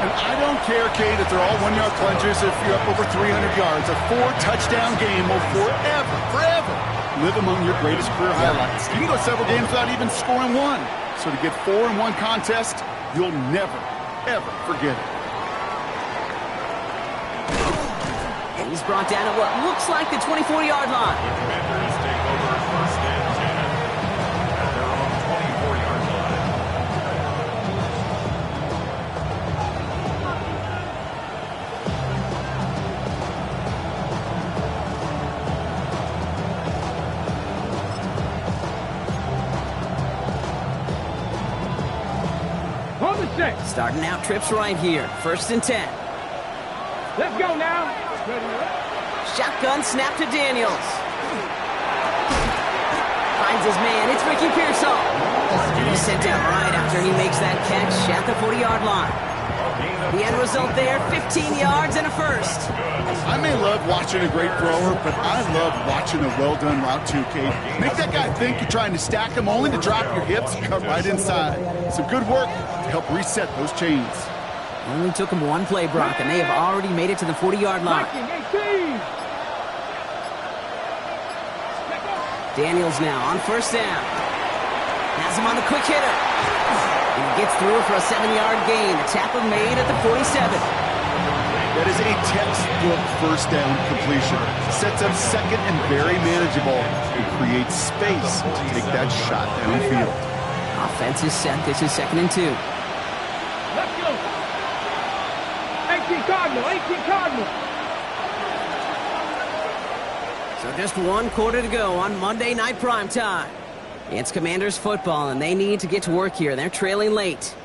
And I don't care, Kate, if they're all 1-yard plunges, if you're up over 300 yards. A 4-touchdown game will forever live among your greatest career highlights. You can go several games without even scoring one. So to get 4 in one contest, you'll never, ever forget it. And he's brought down at what looks like the 24-yard line. Commanders take over 1st and 10 at their own 24-yard line. On the set. Starting out trips right here. 1st and 10. Let's go now. Shotgun snap to Daniels. Finds his man. It's Ricky Pearsall. And he's sent down right after he makes that catch at the 40-yard line. The end result there, 15 yards and a first. I may love watching a great thrower, but I love watching a well-done route too, Kate. Make that guy think you're trying to stack him only to drop your hips and cut right inside. Some good work to help reset those chains. Only took him one play, Brock, and they have already made it to the 40-yard line. 18. Daniels now on 1st down. Has him on the quick hitter. And he gets through for a 7-yard gain. The tackle made at the 47. That is a textbook first down completion. Sets up second and very manageable and creates space to take that shot downfield. Offense is set. This is 2nd and 2. Let's go. 18 Cardinal. So just 1 quarter to go on Monday Night Primetime. It's Commanders football, and they need to get to work here. They're trailing late.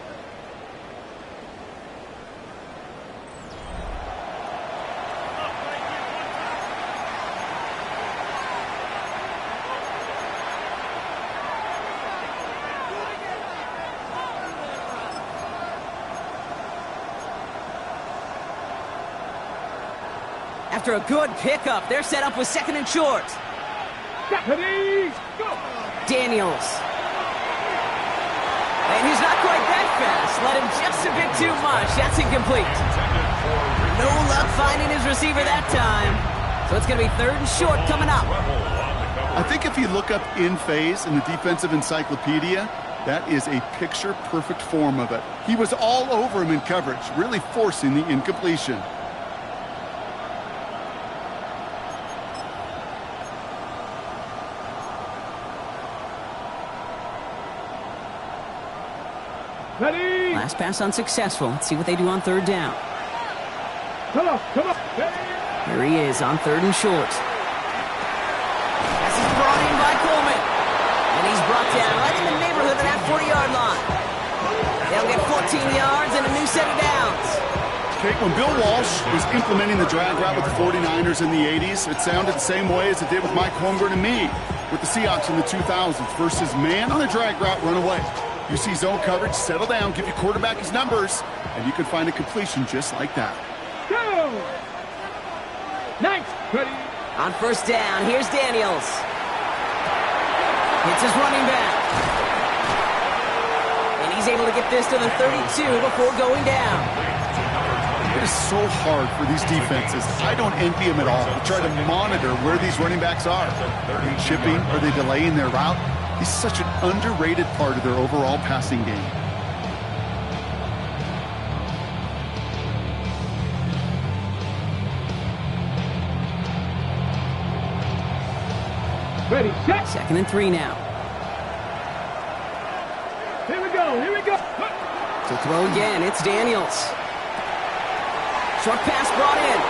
After a good pickup, they're set up with 2nd and short. Go. Daniels. And he's not quite that fast. Let him just a bit too much. That's incomplete. No luck finding his receiver that time. So it's going to be 3rd and short coming up. I think if you look up in phase in the defensive encyclopedia, that is a picture-perfect form of it. He was all over him in coverage, really forcing the incompletion. Ready. Last pass unsuccessful. Let's see what they do on 3rd down. Come on. Ready. Here he is on 3rd and short. This is brought in by Coleman. And down right in the neighborhood of that 40-yard line. They'll get 14 yards and a new set of downs. Okay, when Bill Walsh was implementing the drag route with the 49ers in the 80s, it sounded the same way as it did with Mike Holmgren and me with the Seahawks in the 2000s versus man on a drag route, run away. You see zone coverage, settle down, give your quarterback his numbers, and you can find a completion just like that. Go! Next, ready. On first down, here's Daniels. Hits his running back. And he's able to get this to the 32 before going down. It is so hard for these defenses. I don't envy them at all. To try to monitor where these running backs are. Are they chipping? Are they delaying their route? He's such an underrated part of their overall passing game. Ready, set. 2nd and 3 now. Here we go, here we go. To throw again, it's Daniels. Short pass brought in.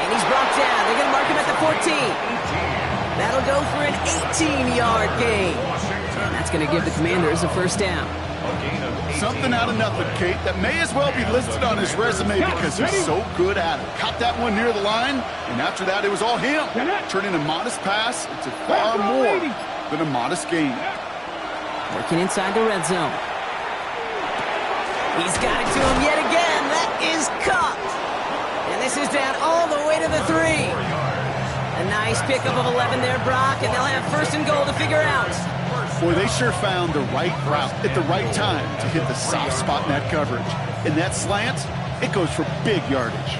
And he's brought down. They're going to mark him at the 14. That'll go for an 18-yard gain. And that's going to give the Commanders a first down. Something out of nothing, Kate, that may as well be listed on his resume because he's so good at it. Caught that one near the line, and after that, it was all him. Turning a modest pass into far more than a modest gain. Working inside the red zone. He's got it to him yet again. That is caught. And this is down all the way to the 3. A nice pickup of 11 there, Brock, and they'll have 1st and goal to figure out. Boy, they sure found the right route at the right time to hit the soft spot in that coverage. And that slant, it goes for big yardage.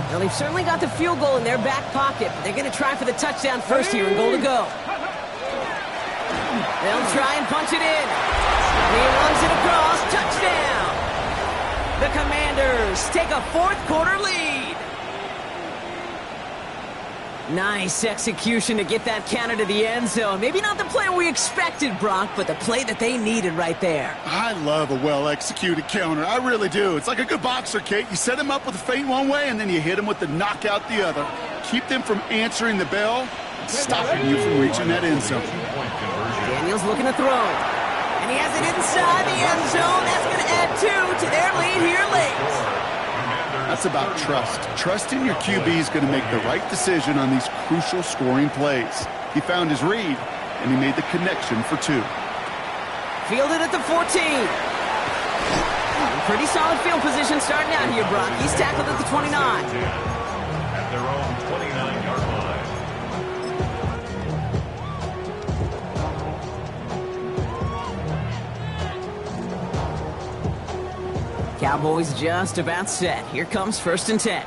Well, they've certainly got the field goal in their back pocket, but they're going to try for the touchdown first here and goal to go. They'll try and punch it in. He runs it across. Touchdown! The Commanders take a 4th quarter lead. Nice execution to get that counter to the end zone. Maybe not the play we expected, Brock, but the play that they needed right there. I love a well-executed counter. I really do. It's like a good boxer, Kate. You set him up with a feint one way, and then you hit him with the knockout the other. Keep them from answering the bell, stopping you from reaching that end zone. Daniels looking to throw. And he has it inside the end zone. That's going to add 2 to their lead here late. That's about trust. Trusting your QB is going to make the right decision on these crucial scoring plays. He found his read, and he made the connection for 2. Fielded at the 14. Pretty solid field position starting out here, Brock. He's tackled at the 29. At their own 29-yard line. Cowboys just about set. Here comes 1st and 10.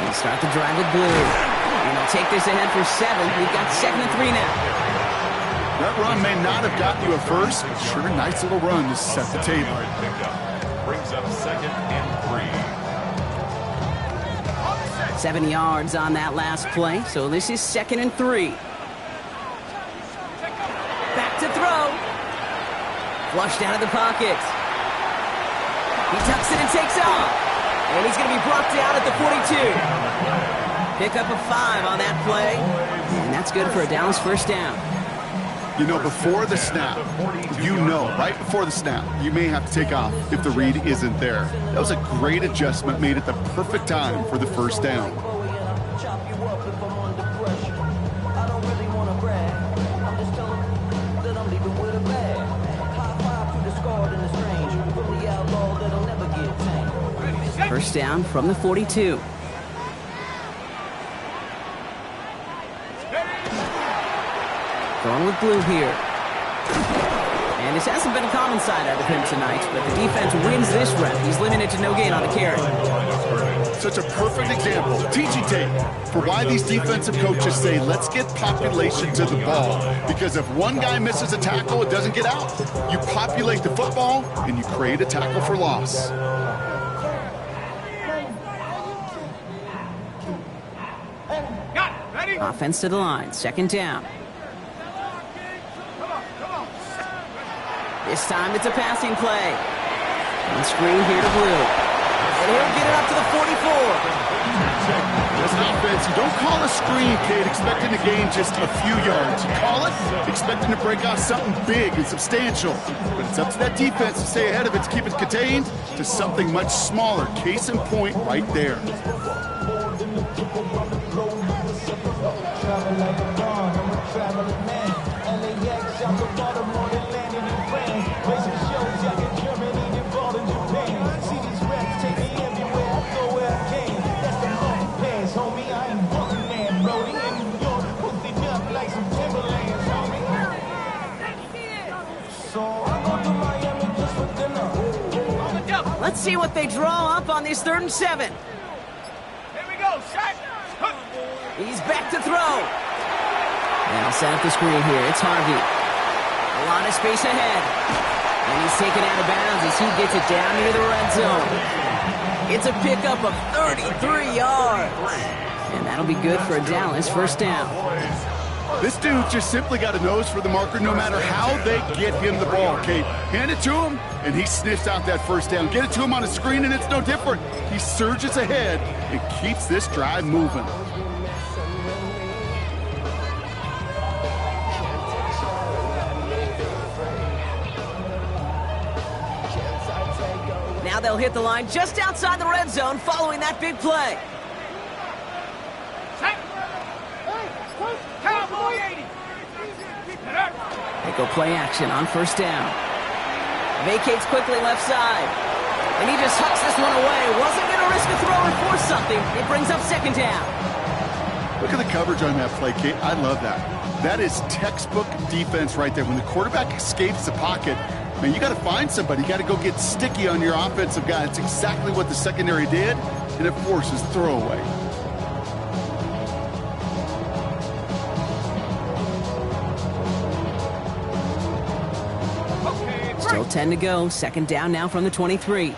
They start the drive with blue. And they'll take this ahead for 7. We've got 2nd and 3 now. That run may not have gotten you a first, but sure, nice little run to set the table. Brings up 2nd and 3. 7 yards on that last play, so this is 2nd and 3. Back to throw. Flushed out of the pocket. He tucks it and takes off. And he's going to be brought down at the 42. Pick up a 5 on that play. And that's good for a Dallas first down. You know, before the snap, right before the snap, you may have to take off if the read isn't there. That was a great adjustment made at the perfect time for the first down. First down from the 42. Throwing with blue here. And this hasn't been a common side out of him tonight, but the defense wins this rep. He's limited to no gain on the carry. Such a perfect example, teaching tape, for why these defensive coaches say, let's get population to the ball. Because if one guy misses a tackle, it doesn't get out. You populate the football, and you create a tackle for loss. Offense to the line, 2nd down. This time it's a passing play. And screen here to Blue. And he'll get it up to the 44. As an offense, you don't call a screen, Kate, expecting to gain just a few yards. You call it expecting to break out something big and substantial. But it's up to that defense to stay ahead of it, to keep it contained to something much smaller. Case in point right there. Let's see what they draw up on this 3rd and 7. Here we go, set. He's back to throw. And I'll set up the screen here. It's Harvey. A lot of space ahead. And he's taken out of bounds as he gets it down near the red zone. It's a pickup of 33 yards. And that'll be good for a Dallas 1st down. This dude just simply got a nose for the marker no matter how they get him the ball, Kate. Hand it to him, and he sniffs out that 1st down. Get it to him on a screen, and it's no different. He surges ahead and keeps this drive moving. Now they'll hit the line just outside the red zone following that big play. They go play action on 1st down. Vacates quickly left side. And he just hucks this one away. Wasn't going to risk a throw or force something. It brings up 2nd down. Look at the coverage on that play, Kate. I love that. That is textbook defense right there. When the quarterback escapes the pocket, man, you got to find somebody. You got to go get sticky on your offensive guy. It's exactly what the secondary did, and it forces throwaway. Still 10 to go. 2nd down now from the 23.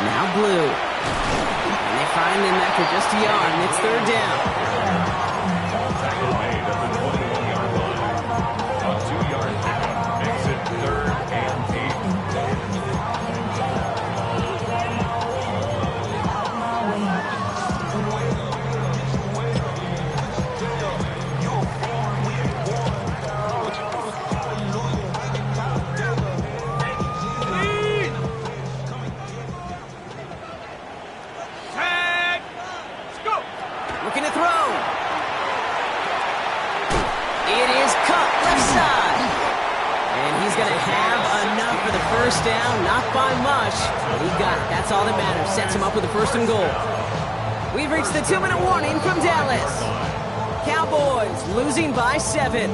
Now Blue. And they find him after just a yard, and it's 3rd down. Tackle made at the 21-yard line. A 2-yard pickup makes it 3rd and 8. Looking to throw. It is cut left side. And he's going to have enough for the 1st down. Not by much, but he got it. That's all that matters. Sets him up with a 1st and goal. We've reached the 2-minute warning from Dallas. Cowboys losing by 7.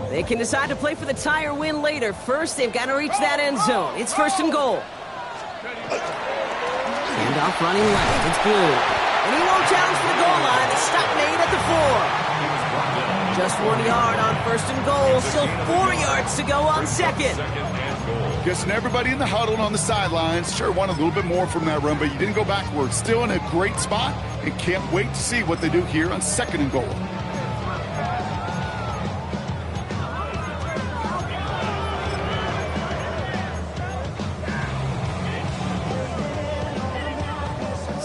They can decide to play for the tie or win later. First, they've got to reach that end zone. It's 1st and goal. Handoff running left. It's Blue. And he won't challenge for the goal line. The stop made at the 4. Just 1 yard on 1st and goal. Still 4 yards to go on 2nd. Guessing everybody in the huddle and on the sidelines sure want a little bit more from that run, but you didn't go backwards. Still in a great spot and can't wait to see what they do here on 2nd and goal.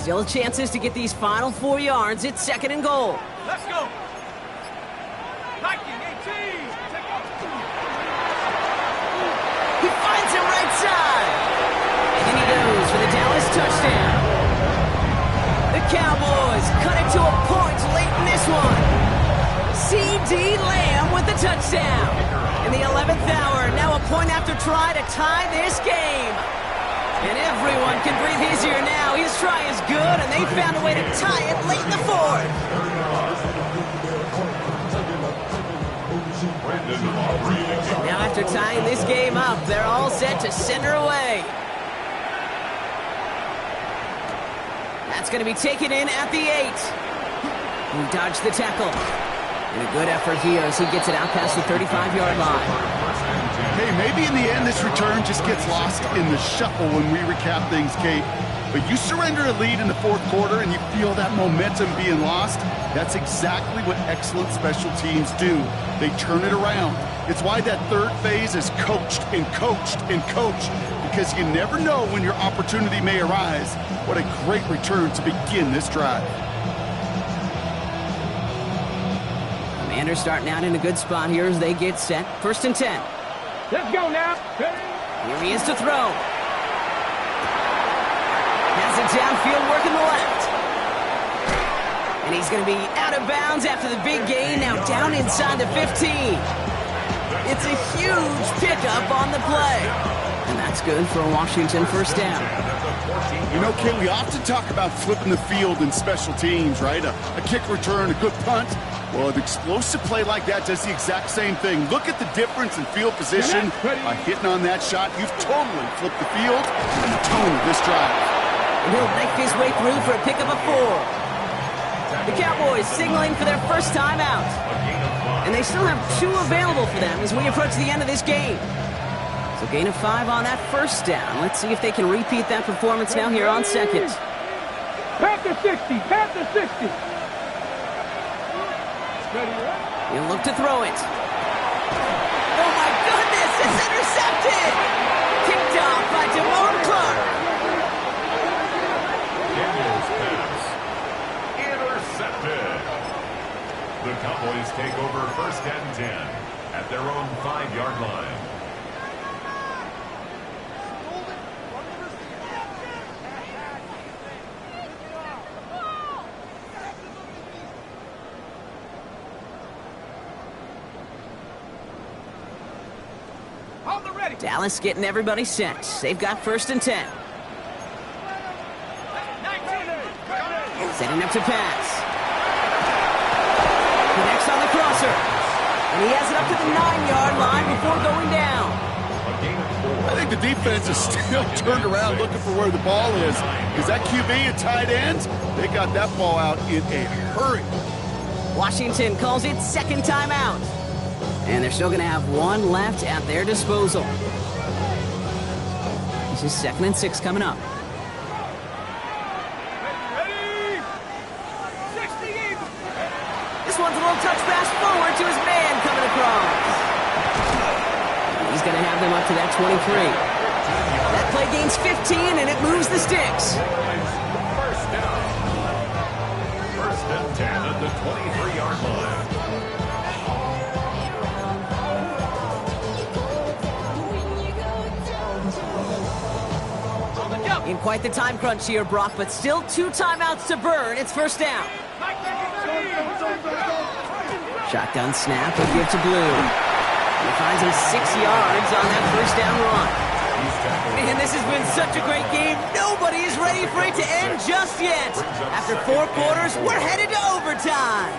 Still chances to get these final 4 yards. It's 2nd and goal. Let's go. He finds him right side. And he goes for the Dallas touchdown. The Cowboys cut it to a point late in this one. C.D. Lamb with the touchdown. In the 11th hour, now a point after try to tie this game. And everyone can breathe easier now. His try is good, and they found a way to tie it late in the 4th. Now after tying this game up, they're all set to send her away. That's going to be taken in at the 8. He dodged the tackle. And a good effort here as he gets it out past the 35-yard line. Hey, maybe in the end this return just gets lost in the shuffle when we recap things, Kate. But you surrender a lead in the fourth quarter and you feel that momentum being lost. That's exactly what excellent special teams do. They turn it around. It's why that third phase is coached and coached and coached, because you never know when your opportunity may arise. What a great return to begin this drive. Commanders starting out in a good spot here as they get set. 1st and 10. Let's go now. Here he is to throw. Has it downfield, working the left. And he's going to be out of bounds after the big gain, now down inside the 15. It's a huge pickup on the play. And that's good for a Washington 1st down. You know, Kate, we often talk about flipping the field in special teams, right? A kick return, a good punt. Well, an explosive play like that does the exact same thing. Look at the difference in field position. By hitting on that shot, you've totally flipped the field and the tone of this drive. And he'll make his way through for a pickup of 4. The Cowboys signaling for their first time out. And they still have 2 available for them as we approach the end of this game. So gain of 5 on that 1st down. Let's see if they can repeat that performance now here on 2nd. Panther 60, Panther 60. He'll look to throw it. Oh my goodness, it's intercepted! Kicked off by Damone Clark. Daniels pass. Intercepted. The Cowboys take over 1st and 10 at their own 5-yard line. Dallas getting everybody set. They've got 1st and 10. Setting up to pass. Connects on the crosser. And he has it up to the 9-yard line before going down. I think the defense is still turned around looking for where the ball is. Is that QB and tight ends? They got that ball out in a hurry. Washington calls it 2nd timeout. And they're still going to have 1 left at their disposal. This is 2nd and 6 coming up. This one's a little touch pass forward to his man coming across. He's going to have them up to that 23. That play gains 15, and it moves the sticks. 1st down. 1st and 10 at the 23-yard line. In quite the time crunch here, Brock, but still 2 timeouts to burn. It's 1st down. Shotgun snap, he'll give to Blue. He finds him 6 yards on that 1st down run. Man, this has been such a great game. Nobody is ready for it to end just yet. After 4 quarters, we're headed to overtime.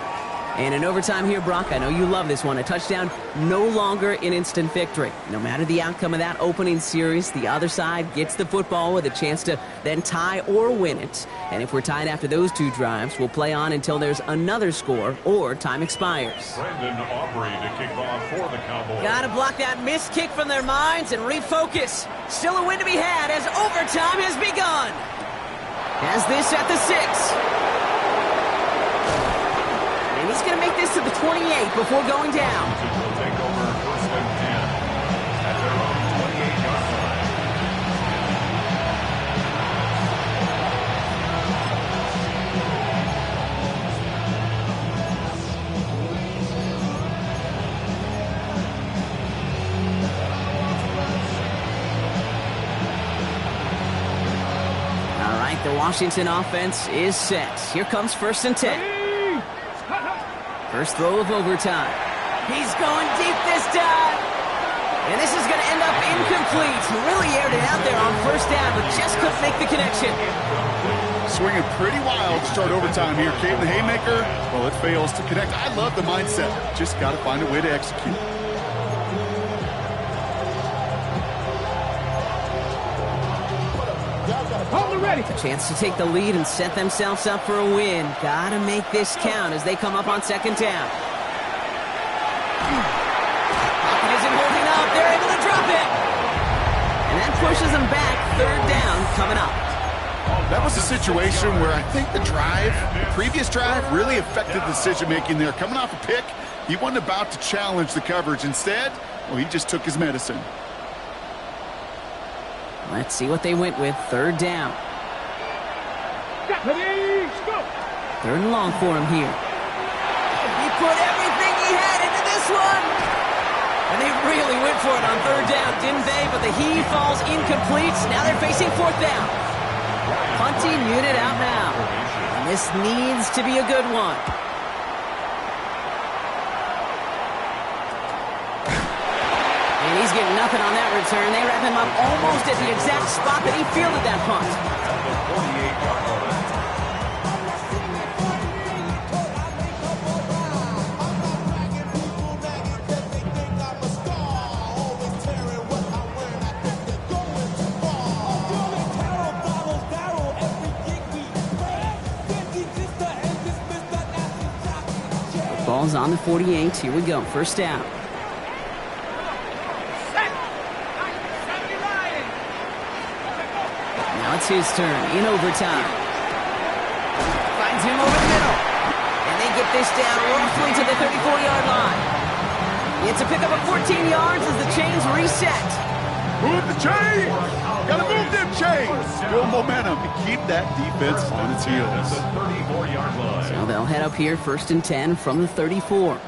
And in overtime here, Brock, I know you love this one. A touchdown, no longer an instant victory. No matter the outcome of that opening series, the other side gets the football with a chance to then tie or win it. And if we're tied after those 2 drives, we'll play on until there's another score or time expires. Brandon Aubrey to kick off for the Cowboys. Gotta block that missed kick from their minds and refocus. Still a win to be had as overtime has begun. Has this at the 6. And he's going to make this to the 28 before going down. Will take over 1st and 10 at their own 28-yard line. All right, the Washington offense is set. Here comes 1st and 10. First throw of overtime. He's going deep this time. And this is going to end up incomplete. He really aired it out there on 1st down, but just couldn't make the connection. Swinging pretty wild to start overtime here. Came the haymaker. Well, it fails to connect. I love the mindset. Just got to find a way to execute. A chance to take the lead and set themselves up for a win. Gotta make this count as they come up on 2nd down. Pocket isn't holding up. They're able to drop That pushes them back. Third down coming up. That was a situation where I think the previous drive, really affected the decision-making there. Coming off a pick, he wasn't about to challenge the coverage. Instead, well, he just took his medicine. Let's see what they went with. Third down. Third and long for him here. He put everything he had into this one. And they really went for it on third down, didn't they? But the heave falls incomplete. Now they're facing fourth down. Punting unit out now. And this needs to be a good one. And he's getting nothing on that return. They wrap him up almost at the exact spot that he fielded that punt. Ball's on the 48. Here we go. First down. Now it's his turn in overtime. Finds him over the middle. And they get this down roughly to the 34-yard line. It's a pickup of 14 yards as the chains reset. Move the chains! Gotta move them chains! Build momentum and keep that defense on its heels. So they'll head up here, 1st and 10 from the 34.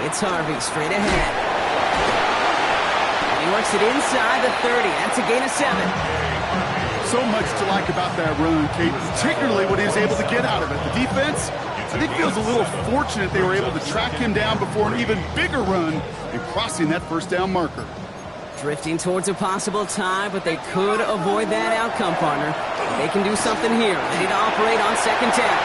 It's Harvey straight ahead. And he works it inside the 30. That's a gain of 7. So much to like about that run, Kate, particularly what he was able to get out of it. The defense, I think, feels a little fortunate they were able to track him down before an even bigger run and crossing that first down marker. Drifting towards a possible tie, but they could avoid that outcome, partner. They can do something here. Ready to operate on 2nd down.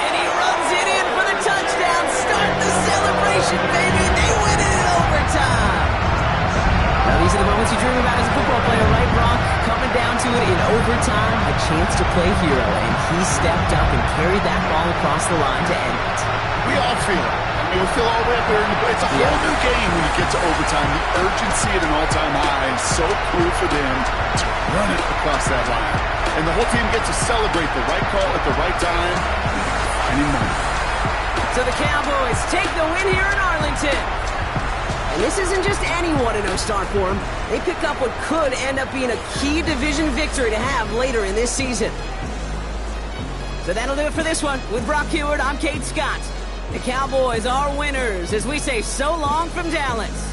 And he runs it in for the touchdown. Start the celebration, baby. They win it in overtime. Now, these are the moments you dream about as a football player, right, Brock? Coming down to it in overtime, a chance to play hero, and he stepped up and carried that ball across the line to end it. We all feel it. I mean, we feel all the way up there. It's a whole new game when you get to overtime. The urgency at an all-time high is so cool for them to run it across that line. And the whole team gets to celebrate the right call at the right time. Anymore. So the Cowboys take the win here in Arlington. And this isn't just any 1-0 start for them. They pick up what could end up being a key division victory to have later in this season. So that'll do it for this one. With Brock Heward, I'm Kate Scott. The Cowboys are winners as we say so long from Dallas.